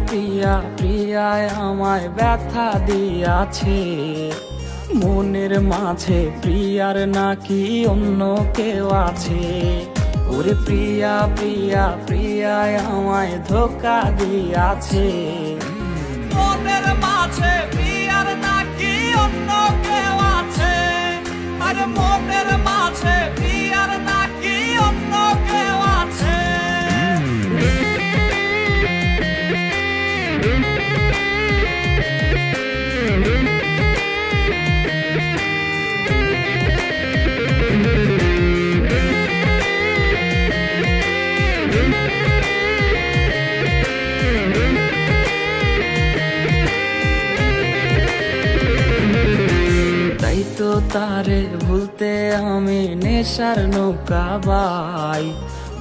প্রিয়া প্রিয়ায় আমায় ব্যথা দিয়াছে, মনের মাঝে প্রিয়ার নাকি অন্য কেউ আছে। ওরে প্রিয়া প্রিয়া প্রিয়ায় আমায় ধোঁকা দিয়াছে, মনের মাঝে প্রিয়ার নাকি অন্য কেউ আছে। আরে মনের মাঝে প্রিয়ার নাকি অন্য কেউ আছে। তাই তো তারে ভুলতে আমি নেশার নৌকা বাই,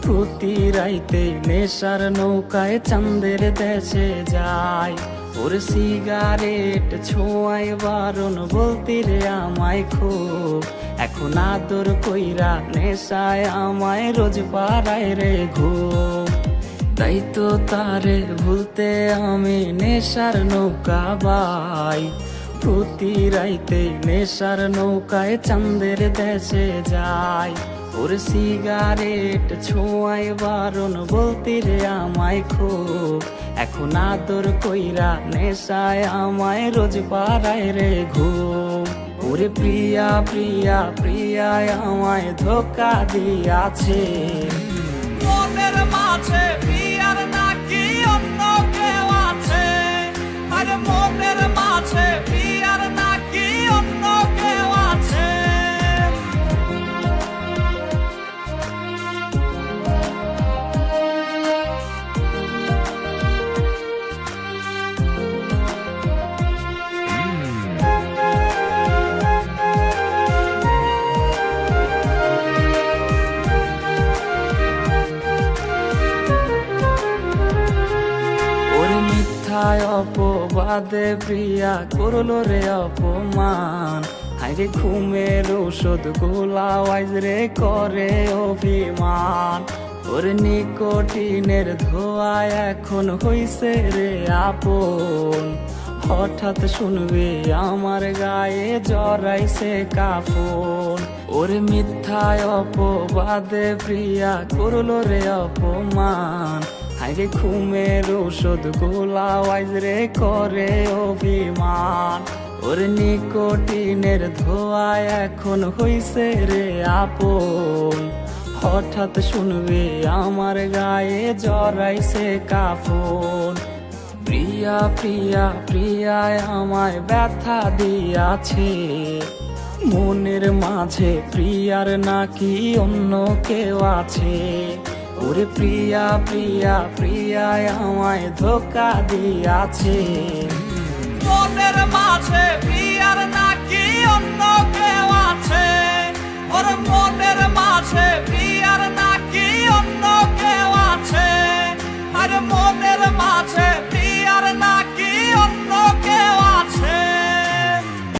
প্রতি রাইতে নেশার নৌকায় চাঁদের দেশে যাই। ওর সিগারেট ছোঁয়াই বারণ বলতে রে আমায় খুব, এখন আদর কইরা নেশায় আমায় রোজ পাড়ায় রে ঘুম। তাই তো তারে ভুলতে আমি নেশার নৌকা বাই, প্রতি রাইতে নেশার নৌকায় চাঁদের দেশে যাই। ওর সিগারেট ছোঁয়াই বারণ বলতে রে আমায় খুব, এখন আদর কইরা নেশায় আমায় রোজ পাড়ায় রে ঘুম। ওরে প্রিয়া প্রিয়া প্রিয়ায় আমায় ধোঁকা দিয়াছে, মনের মাঝে প্রিয়ার নাকি অন্য কেউ আছে। আরে মনের মাঝে প্রিয়ার নাকি অন্য কেউ আছে। অপবাদে প্রিয়া করলো রে অপমান, হাইরে ঘুমের ঔষধ গোলাওয়াইজ রে করে অভিমান। ওর নিকোটিনের ধোয়া এখন হইছে রে আপন, হঠাৎ শুনবে আমার গায়ে জড়াইছে কাফন। ওর মিথ্যায় অপবাদে প্রিয়া করলো রে অপমান, হাইরে ঘুমের ঔষধ গোলাওয়াইজ রে করে অভিমান। ওর নিকোটিনের ধোয়া এখন হইছে রে আপন, হঠাৎ শুনবে আমার গায়ে জড়াইছে কাফন। প্রিয়া প্রিয়া প্রিয়ায় আমায় ব্যথা দিয়াছে, মনের মাঝে প্রিয়ার নাকি অন্য কেউ আছে। ওরে প্রিয়া প্রিয়া প্রিয়ায় আমায় ধোঁকা দিয়াছে, মনের মাঝে প্রিয়ার নাকি